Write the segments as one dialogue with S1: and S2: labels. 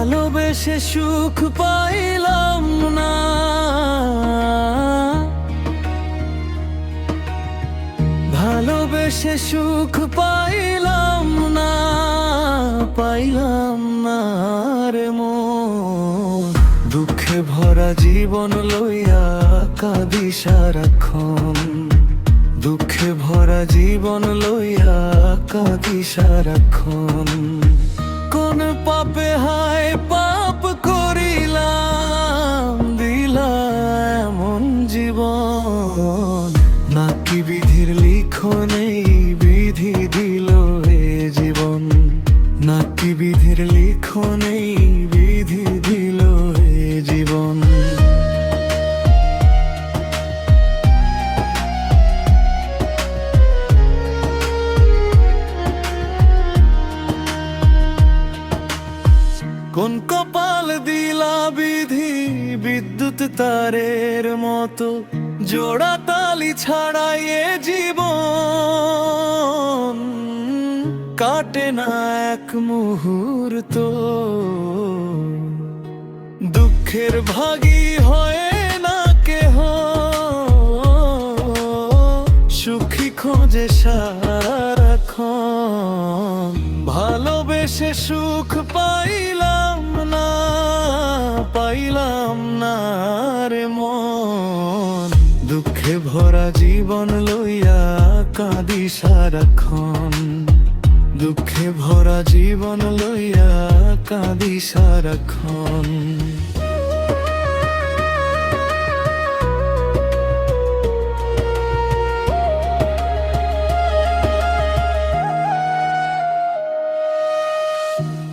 S1: ভালোবেসে সুখ পাইলাম না, ভালোবেসে সুখ পাইলাম না, পাইলাম না রে মন। দুঃখে ভরা জীবন লইয়া কাঁদি সারাক্ষণ, দুঃখে ভরা জীবন লইয়া কাঁদি সারাক্ষণ। কোন পাপে হায় পাপ করিলাম, দিলা এমন জীবন। নাকি বিধির লিখনেই বিধি দিল এ জীবন, নাকি বিধির লিখনেই বিধি দিল এ জীবন। কোন কপাল দিলা বিধি বিদ্যুৎ তারের মতো, জোড়া তালি ছাড়াই এ জীবন। কাটে না এক মুহূর্ত, দুঃখের ভাগী হয় না কেহ, সুখী খোঁজে সারাক্ষণ। ভালোবেসে সুখ পাইলাম না, পাইলাম না রে মন। দুঃখে ভরা জীবন লইয়া কাঁদি সারাক্ষণ, দুঃখে ভরা জীবন লইয়া কাঁদি সারাক্ষণ।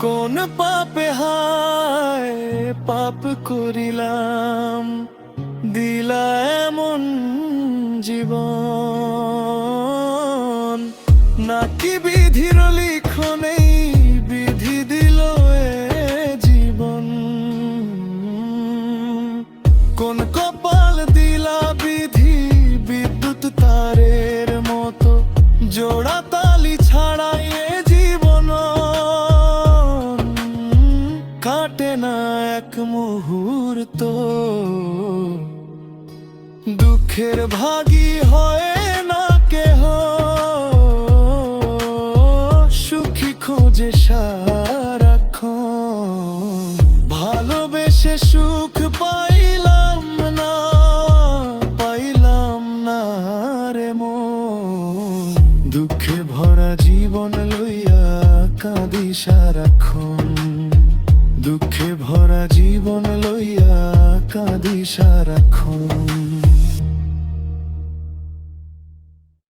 S1: কোন পাপে হায় পাপ করিলাম, দিলা এমন জীবন। নাকি বিধির লিখনেই বিধি দিল এ জীবন। কোন কপাল দিলা বিধি বিদ্যুৎ তারের মতো, জোড়া তালি ছাড়াই এ জীবন। কাটে না এক মুহূর্ত, দুঃখের ভাগী হয় না কেহ, সুখী খোঁজে সারাক্ষণ। ভালোবেসে সুখ পাইলাম না, পাইলাম না রে মন। দুঃখে ভরা জীবন লইয়া কাঁদি সারাক্ষণ, দুঃখে ভরা জীবন লইয়া কাঁদি সারাক্ষণ।